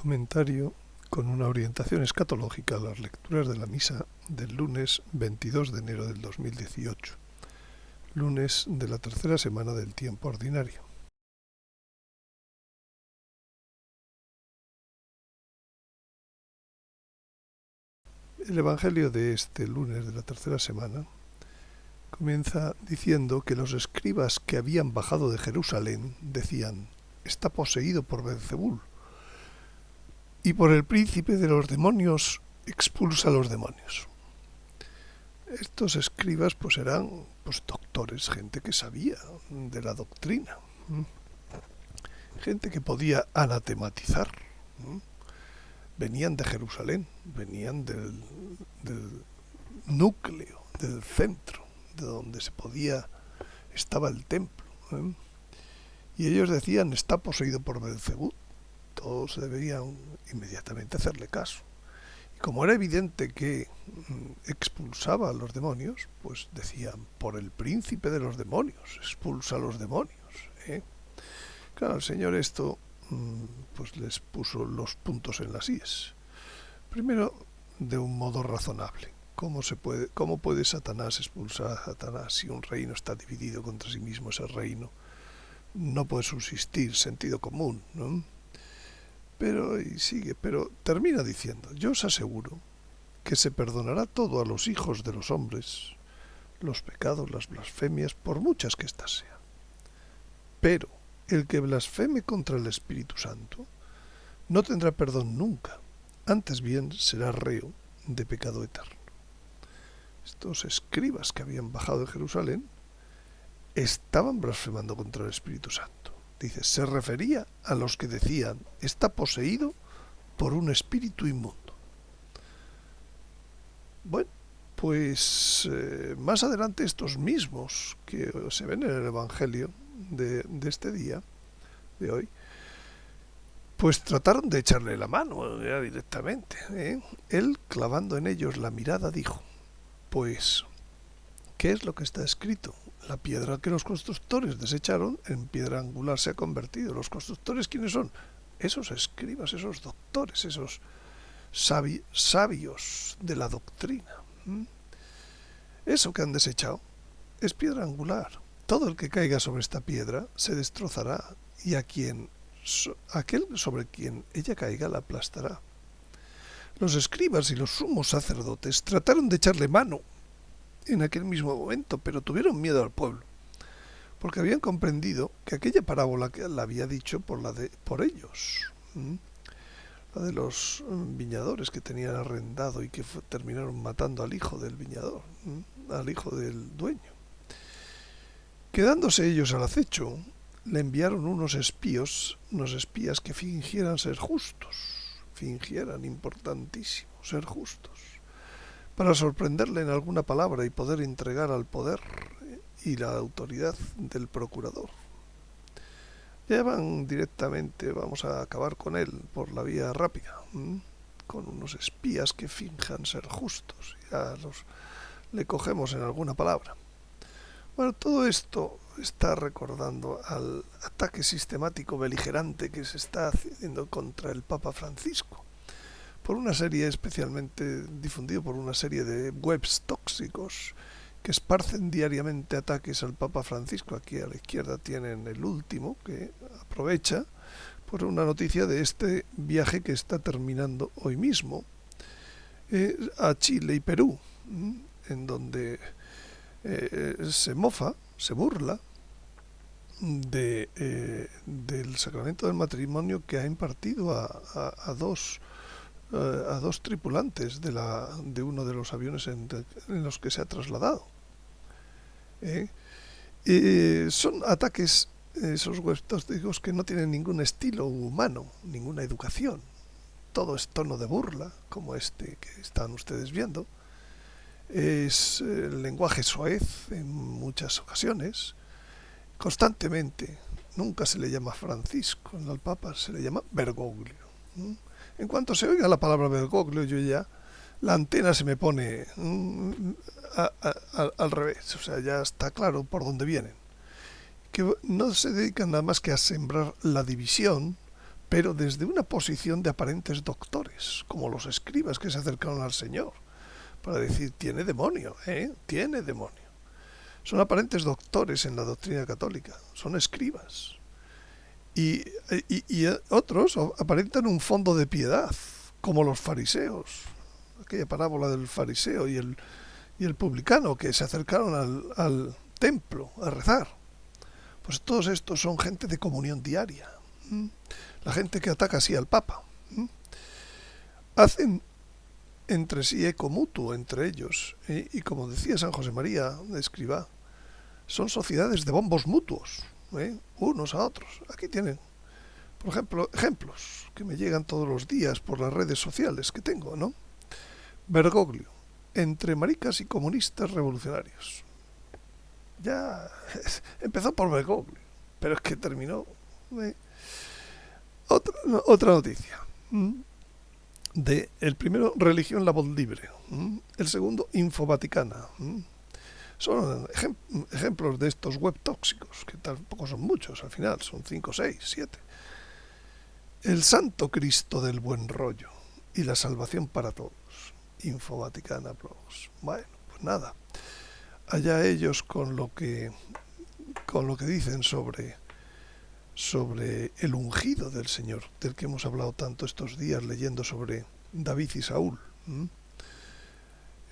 Comentario con una orientación escatológica a las lecturas de la misa del lunes 22 de enero del 2018, lunes de la tercera semana del tiempo ordinario. El Evangelio de este lunes de la tercera semana comienza diciendo que los escribas que habían bajado de Jerusalén decían: «Está poseído por Beelzebul, y por el príncipe de los demonios expulsa a los demonios». Estos escribas eran doctores, gente que sabía de la doctrina, gente que podía anatematizar. Venían de Jerusalén, venían del núcleo, del centro, de donde estaba el templo. Y ellos decían: «Está poseído por Beelzebul». Todos deberían inmediatamente hacerle caso. Y como era evidente que expulsaba a los demonios, pues decían: «Por el príncipe de los demonios, expulsa a los demonios». Claro, el Señor esto les puso los puntos en las íes. Primero, de un modo razonable. ¿Cómo puede Satanás expulsar a Satanás si un reino está dividido contra sí mismo? Ese reino no puede subsistir, sentido común, ¿no? Pero termina diciendo: «Yo os aseguro que se perdonará todo a los hijos de los hombres, los pecados, las blasfemias, por muchas que éstas sean. Pero el que blasfeme contra el Espíritu Santo no tendrá perdón nunca, antes bien será reo de pecado eterno». Estos escribas que habían bajado de Jerusalén estaban blasfemando contra el Espíritu Santo. Dice, se refería a los que decían: «Está poseído por un espíritu inmundo». Bueno, pues más adelante estos mismos que se ven en el Evangelio de este día, de hoy, pues trataron de echarle la mano ya directamente. Él, clavando en ellos la mirada, dijo: «Pues, ¿qué es lo que está escrito? La piedra que los constructores desecharon, en piedra angular se ha convertido». ¿Los constructores quiénes son? Esos escribas, esos doctores, esos sabios de la doctrina. Eso que han desechado es piedra angular. Todo el que caiga sobre esta piedra se destrozará, y aquel sobre quien ella caiga la aplastará. Los escribas y los sumos sacerdotes trataron de echarle mano en aquel mismo momento, pero tuvieron miedo al pueblo, porque habían comprendido que aquella parábola que la había dicho por ellos, la de los viñadores que tenían arrendado y que terminaron matando al hijo del viñador, al hijo del dueño. Quedándose ellos al acecho, le enviaron unos espías que fingieran ser justos, importantísimo, ser justos, para sorprenderle en alguna palabra y poder entregar al poder y la autoridad del procurador. Ya van directamente, vamos a acabar con él por la vía rápida, con unos espías que finjan ser justos. Ya le cogemos en alguna palabra. Bueno, todo esto está recordando al ataque sistemático beligerante que se está haciendo contra el Papa Francisco, por una serie especialmente difundido por una serie de webs tóxicos que esparcen diariamente ataques al Papa Francisco. Aquí a la izquierda tienen el último, que aprovecha por una noticia de este viaje que está terminando hoy mismo a Chile y Perú, en donde se burla del sacramento del matrimonio que ha impartido a dos tripulantes de uno de los aviones en los que se ha trasladado. Son ataques, esos webs que no tienen ningún estilo humano, ninguna educación. Todo es tono de burla, como este que están ustedes viendo. Es el lenguaje soez en muchas ocasiones, constantemente. Nunca se le llama Francisco, al Papa se le llama Bergoglio. En cuanto se oiga la palabra Bergoglio, la antena se me pone al revés. O sea, ya está claro por dónde vienen. Que no se dedican nada más que a sembrar la división pero desde una posición de aparentes doctores, como los escribas que se acercaron al Señor, para decir, tiene demonio, tiene demonio. Son aparentes doctores en la doctrina católica, son escribas. Y otros aparentan un fondo de piedad, como los fariseos, aquella parábola del fariseo y el publicano que se acercaron al templo a rezar. Pues todos estos son gente de comunión diaria. La gente que ataca así al Papa. Hacen entre sí eco mutuo entre ellos. Y como decía San José María de Escribá, son sociedades de bombos mutuos, unos a otros. Aquí tienen, por ejemplo, ejemplos que me llegan todos los días por las redes sociales que tengo, ¿no? Bergoglio, entre maricas y comunistas revolucionarios. Ya empezó por Bergoglio, pero es que terminó. Otra noticia. El primero, Religión, la voz libre. El segundo, Infovaticana. Son ejemplos de estos web tóxicos, que tampoco son muchos, al final son 5, 6, 7. El Santo Cristo del Buen Rollo y la salvación para todos. Infovaticana Blogs. Bueno, pues nada. Allá ellos con lo que dicen sobre el ungido del Señor, del que hemos hablado tanto estos días leyendo sobre David y Saúl,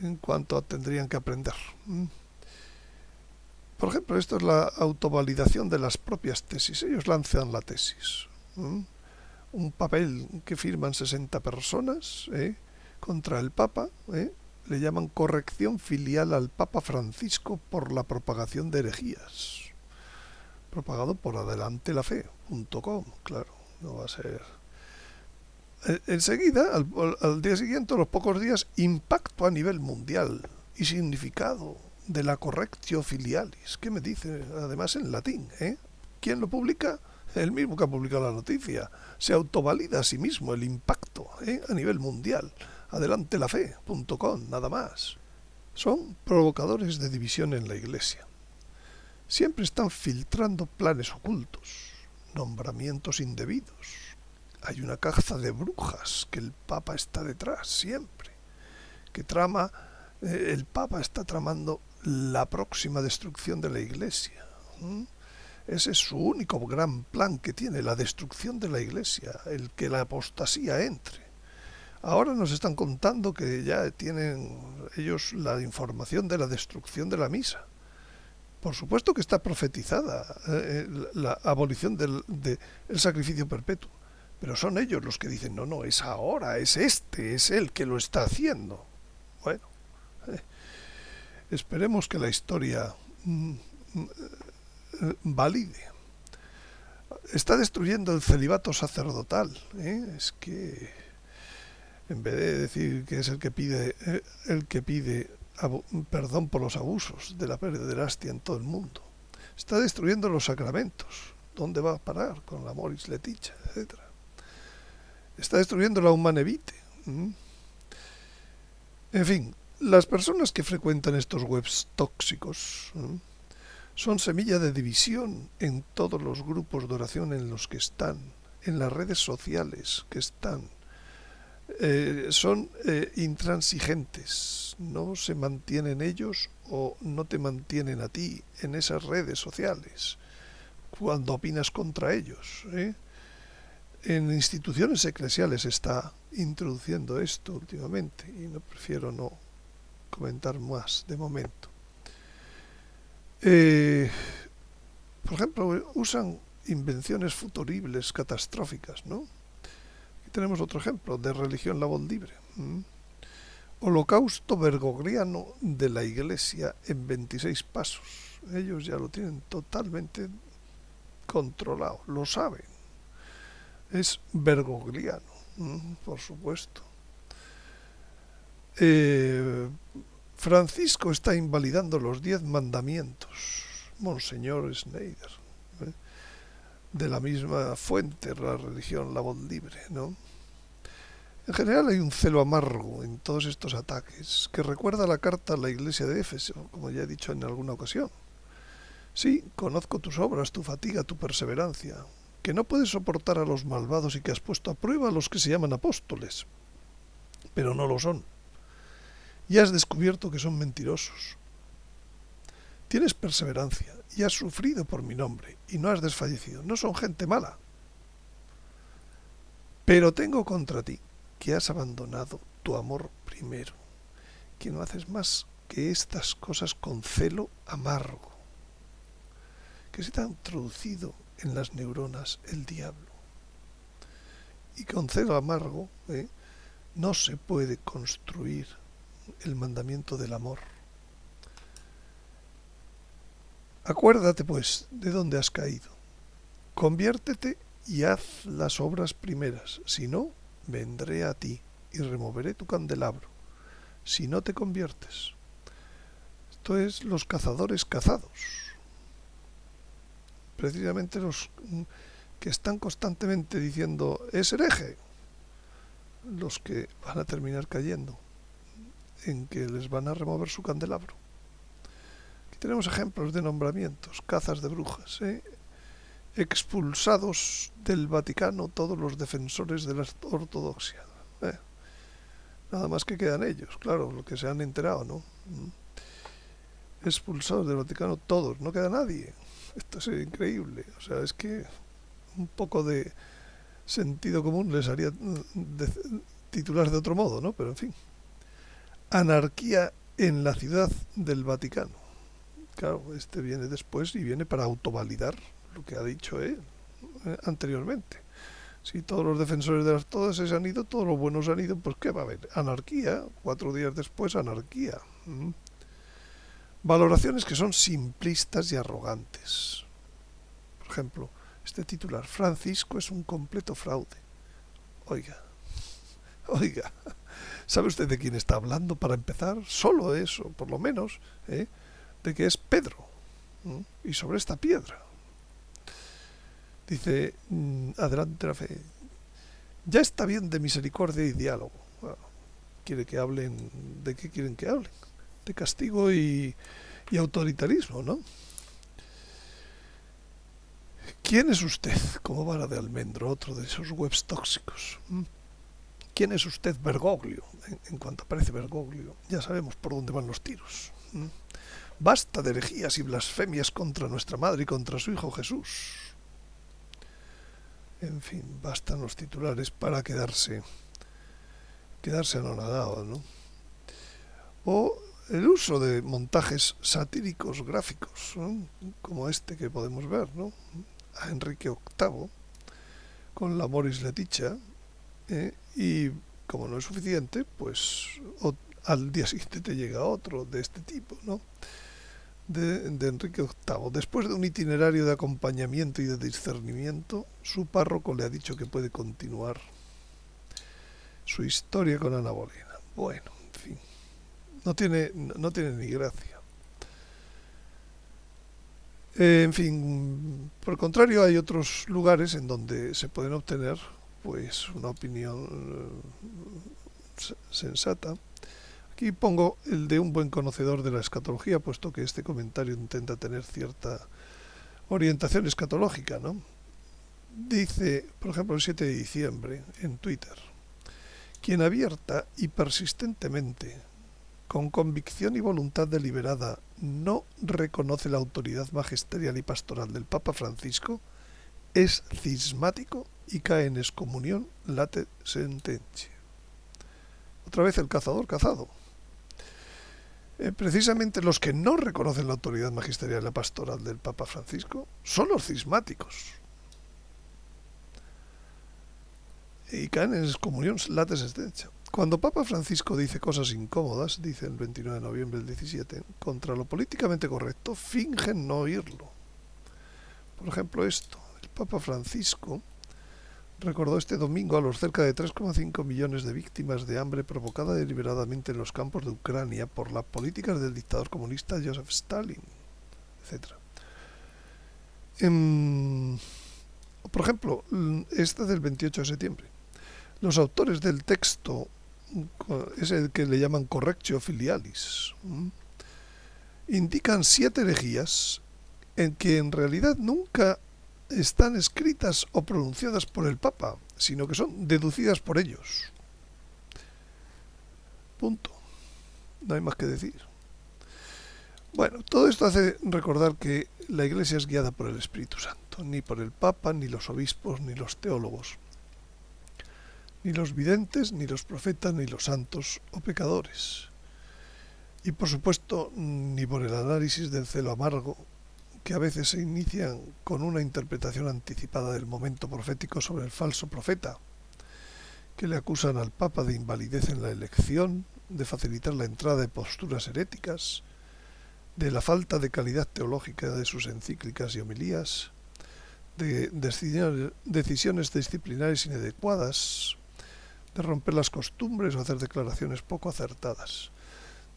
en cuanto tendrían que aprender. Por ejemplo, esto es la autovalidación de las propias tesis. Ellos lanzan la tesis. Un papel que firman 60 personas contra el Papa, le llaman corrección filial al Papa Francisco por la propagación de herejías. Propagado por adelantelafe.com, claro, no va a ser. Enseguida, al día siguiente, a los pocos días, impacto a nivel mundial y significado de la correctio filialis. ¿Qué me dice? Además en latín, ¿Quién lo publica? El mismo que ha publicado la noticia. Se autovalida a sí mismo el impacto, a nivel mundial. Adelantelafe.com, nada más. Son provocadores de división en la Iglesia. Siempre están filtrando planes ocultos, nombramientos indebidos. Hay una caza de brujas que el Papa está detrás, siempre. Que el Papa está tramando la próxima destrucción de la Iglesia. Ese es su único gran plan que tiene, la destrucción de la Iglesia, el que la apostasía entre. Ahora nos están contando que ya tienen ellos la información de la destrucción de la misa. Por supuesto que está profetizada la abolición del sacrificio perpetuo, pero son ellos los que dicen, no, es ahora, es él que lo está haciendo. Bueno, esperemos que la historia valide. Está destruyendo el celibato sacerdotal. Es que, en vez de decir que es el que pide perdón por los abusos de la pederastia en todo el mundo, está destruyendo los sacramentos. ¿Dónde va a parar con la Moris Leticia, etcétera? Está destruyendo la Humane Vitae. En fin, las personas que frecuentan estos webs tóxicos son semilla de división en todos los grupos de oración en los que están, en las redes sociales que están. Son intransigentes, no se mantienen ellos o no te mantienen a ti en esas redes sociales cuando opinas contra ellos. En instituciones eclesiales se está introduciendo esto últimamente y prefiero no comentar más de momento. Por ejemplo, usan invenciones futuribles catastróficas, ¿no? Aquí tenemos otro ejemplo de religión, la voz libre. Holocausto bergogliano de la Iglesia en 26 pasos. Ellos ya lo tienen totalmente controlado, lo saben. Es bergogliano, por supuesto. Francisco está invalidando los 10 mandamientos. Monseñor Schneider, de la misma fuente, la religión, la voz libre, ¿no? En general hay un celo amargo en todos estos ataques que recuerda la carta a la iglesia de Éfeso, como ya he dicho en alguna ocasión. Sí, conozco tus obras, tu fatiga, tu perseverancia, que no puedes soportar a los malvados y que has puesto a prueba a los que se llaman apóstoles, pero no lo son. Y has descubierto que son mentirosos. Tienes perseverancia y has sufrido por mi nombre y no has desfallecido. No son gente mala. Pero tengo contra ti que has abandonado tu amor primero, que no haces más que estas cosas con celo amargo, que se te ha introducido en las neuronas el diablo. Y con celo amargo no se puede construir el mandamiento del amor. Acuérdate, pues, de dónde has caído. Conviértete y haz las obras primeras. Si no, vendré a ti y removeré tu candelabro. Si no te conviertes. Esto es los cazadores cazados. Precisamente los que están constantemente diciendo es hereje, los que van a terminar cayendo en que les van a remover su candelabro. Aquí tenemos ejemplos de nombramientos, cazas de brujas, expulsados del Vaticano todos los defensores de la ortodoxia. Nada más que quedan ellos, claro, lo que se han enterado, ¿no? Expulsados del Vaticano todos, no queda nadie. Esto es increíble, o sea, es que un poco de sentido común les haría titular de otro modo, ¿no? Pero en fin. Anarquía en la ciudad del Vaticano. Claro, este viene después y viene para autovalidar lo que ha dicho él anteriormente. Si todos los defensores de las todas se han ido, todos los buenos han ido, pues ¿qué va a haber? Anarquía, 4 días después, anarquía. Valoraciones que son simplistas y arrogantes. Por ejemplo, este titular, Francisco es un completo fraude. Oiga, ¿sabe usted de quién está hablando para empezar? Solo eso, por lo menos, de que es Pedro, y sobre esta piedra. Dice, adelante la fe, ya está bien de misericordia y diálogo. Bueno, quiere que hablen, ¿de qué quieren que hablen? De castigo y autoritarismo, ¿no? ¿Quién es usted? Como vara de almendro, otro de esos webs tóxicos. ¿Quién es usted, Bergoglio? En cuanto aparece Bergoglio, ya sabemos por dónde van los tiros. Basta de herejías y blasfemias contra nuestra madre y contra su hijo Jesús. En fin, bastan los titulares para quedarse anonadado, ¿no? O el uso de montajes satíricos gráficos, ¿no? Como este que podemos ver, ¿no? A Enrique VIII con la Moris Leticia, y como no es suficiente, pues al día siguiente te llega otro de este tipo, ¿no? De Enrique VIII. Después de un itinerario de acompañamiento y de discernimiento, su párroco le ha dicho que puede continuar su historia con Ana Bolena. Bueno, en fin, no tiene ni gracia. En fin, por el contrario, hay otros lugares en donde se pueden obtener pues una opinión sensata. Aquí pongo el de un buen conocedor de la escatología, puesto que este comentario intenta tener cierta orientación escatológica, ¿no? Dice, por ejemplo, el 7 de diciembre en Twitter, quien abierta y persistentemente, con convicción y voluntad deliberada, no reconoce la autoridad magisterial y pastoral del Papa Francisco, es cismático y cae en excomunión late sententia. Otra vez el cazador cazado. Precisamente los que no reconocen la autoridad magisterial y la pastoral del Papa Francisco son los cismáticos. Y caen en excomunión late sententia. Cuando Papa Francisco dice cosas incómodas, dice el 29 de noviembre del 17, contra lo políticamente correcto, fingen no oírlo. Por ejemplo, esto, el Papa Francisco recordó este domingo a los cerca de 3,5 millones de víctimas de hambre provocada deliberadamente en los campos de Ucrania por las políticas del dictador comunista Joseph Stalin, etc. Por ejemplo, esta del 28 de septiembre. Los autores del texto es el que le llaman Correctio Filialis, indican 7 herejías en que en realidad nunca están escritas o pronunciadas por el Papa, sino que son deducidas por ellos. Punto. No hay más que decir. Bueno, todo esto hace recordar que la Iglesia es guiada por el Espíritu Santo, ni por el Papa, ni los obispos, ni los teólogos, ni los videntes, ni los profetas, ni los santos o pecadores. Y por supuesto, ni por el análisis del celo amargo, que a veces se inician con una interpretación anticipada del momento profético sobre el falso profeta, que le acusan al Papa de invalidez en la elección, de facilitar la entrada de posturas heréticas, de la falta de calidad teológica de sus encíclicas y homilías, de decisiones disciplinares inadecuadas, de romper las costumbres o hacer declaraciones poco acertadas.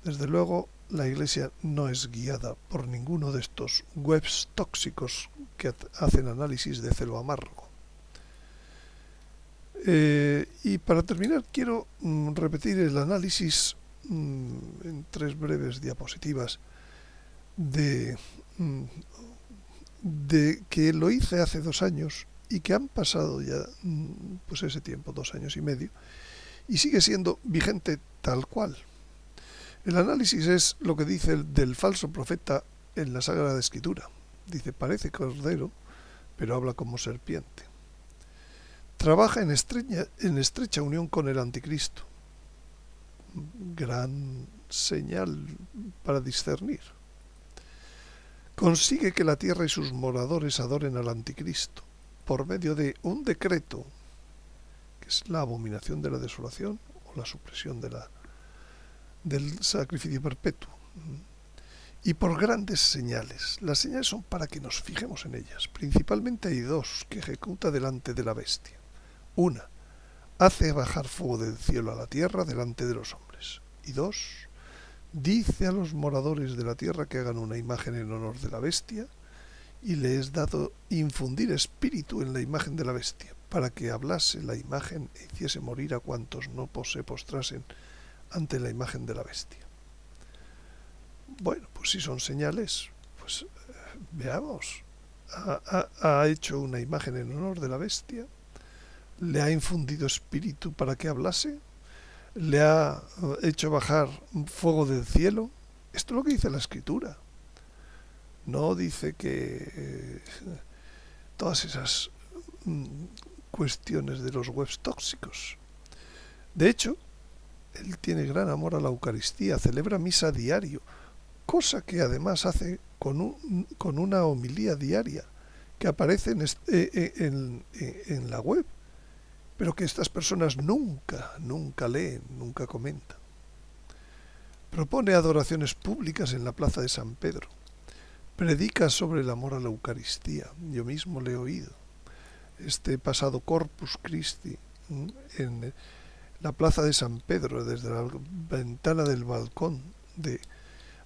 Desde luego, la Iglesia no es guiada por ninguno de estos webs tóxicos que hacen análisis de celo amargo. Y para terminar, quiero repetir el análisis en 3 breves diapositivas de que lo hice hace 2 años y que han pasado ya pues ese tiempo, 2 años y medio, y sigue siendo vigente tal cual. El análisis es lo que dice del falso profeta en la Sagrada Escritura. Dice, parece cordero, pero habla como serpiente. Trabaja en estrecha unión con el anticristo. Gran señal para discernir. Consigue que la tierra y sus moradores adoren al anticristo por medio de un decreto, que es la abominación de la desolación o la supresión del sacrificio perpetuo, y por grandes señales. Las señales son para que nos fijemos en ellas. Principalmente hay 2 que ejecuta delante de la bestia. Una, hace bajar fuego del cielo a la tierra delante de los hombres. Y 2, dice a los moradores de la tierra que hagan una imagen en honor de la bestia, y le es dado infundir espíritu en la imagen de la bestia, para que hablase la imagen e hiciese morir a cuantos no se postrasen ante la imagen de la bestia. Bueno, pues si son señales, pues veamos. Ha hecho una imagen en honor de la bestia, le ha infundido espíritu para que hablase, le ha hecho bajar fuego del cielo. Esto es lo que dice la Escritura. No dice que todas esas cuestiones de los webs tóxicos. De hecho, él tiene gran amor a la Eucaristía, celebra misa diario, cosa que además hace con una homilía diaria que aparece en la web, pero que estas personas nunca leen, nunca comentan. Propone adoraciones públicas en la plaza de San Pedro. Predica sobre el amor a la Eucaristía. Yo mismo le he oído. Este pasado Corpus Christi en la plaza de San Pedro, desde la ventana del balcón,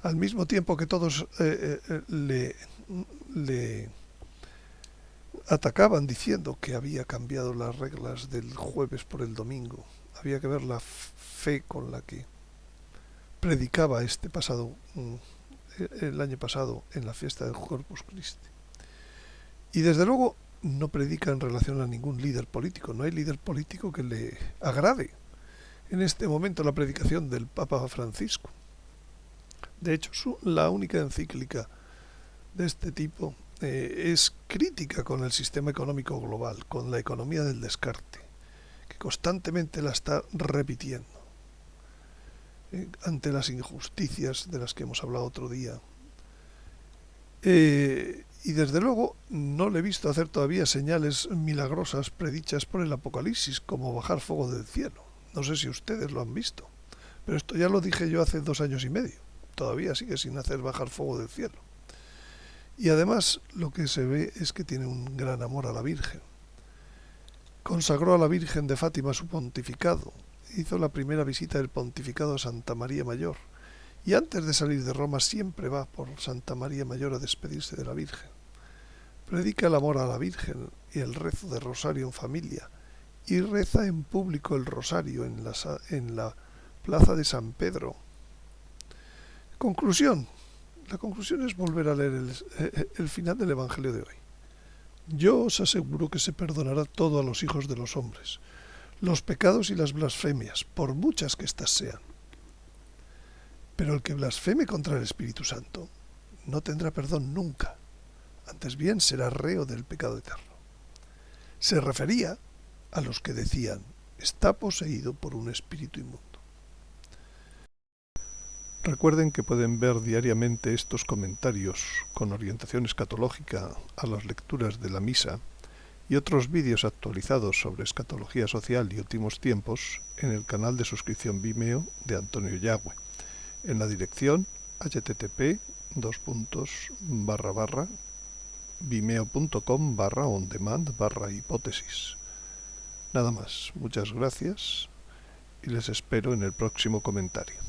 al mismo tiempo que todos le atacaban diciendo que había cambiado las reglas del jueves por el domingo. Había que ver la fe con la que predicaba el año pasado en la fiesta del Corpus Christi. Y desde luego no predica en relación a ningún líder político. No hay líder político que le agrade en este momento la predicación del Papa Francisco. De hecho, la única encíclica de este tipo es crítica con el sistema económico global, con la economía del descarte, que constantemente la está repitiendo ante las injusticias de las que hemos hablado otro día. Y desde luego no le he visto hacer todavía señales milagrosas predichas por el Apocalipsis, como bajar fuego del cielo. No sé si ustedes lo han visto, pero esto ya lo dije yo hace 2 años y medio. Todavía sigue sin hacer bajar fuego del cielo. Y además lo que se ve es que tiene un gran amor a la Virgen. Consagró a la Virgen de Fátima su pontificado. Hizo la primera visita del pontificado a Santa María Mayor. Y antes de salir de Roma siempre va por Santa María Mayor a despedirse de la Virgen. Predica el amor a la Virgen y el rezo de rosario en familia. Y reza en público el rosario en la plaza de San Pedro. Conclusión. La conclusión es volver a leer el final del Evangelio de hoy. Yo os aseguro que se perdonará todo a los hijos de los hombres, los pecados y las blasfemias, por muchas que éstas sean. Pero el que blasfeme contra el Espíritu Santo no tendrá perdón nunca, antes bien será reo del pecado eterno. Se refería a los que decían, está poseído por un espíritu inmundo. Recuerden que pueden ver diariamente estos comentarios con orientación escatológica a las lecturas de la misa y otros vídeos actualizados sobre escatología social y últimos tiempos en el canal de suscripción Vimeo de Antonio Yagüe, en la dirección http://vimeo.com/ondemand/hipótesis. Nada más, muchas gracias y les espero en el próximo comentario.